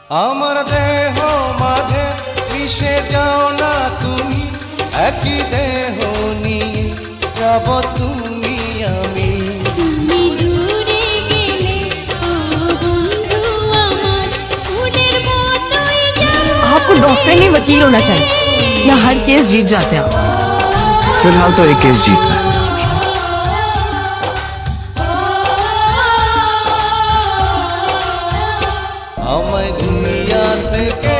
আমার দেহ মাঝে মিশে যাও না তুমি, একই দেহ নিয়ে যাব তুমি আমি। তুমি দূরে গেলে ও বন্ধু আমার ফুলের মতোই যাব। आपको डॉक्टर नहीं वकील होना चाहिए या हर केस जीत जाते हैं आप। फिलहाल तो एक केस जीतना है। আমায় দুনিয়া থেকে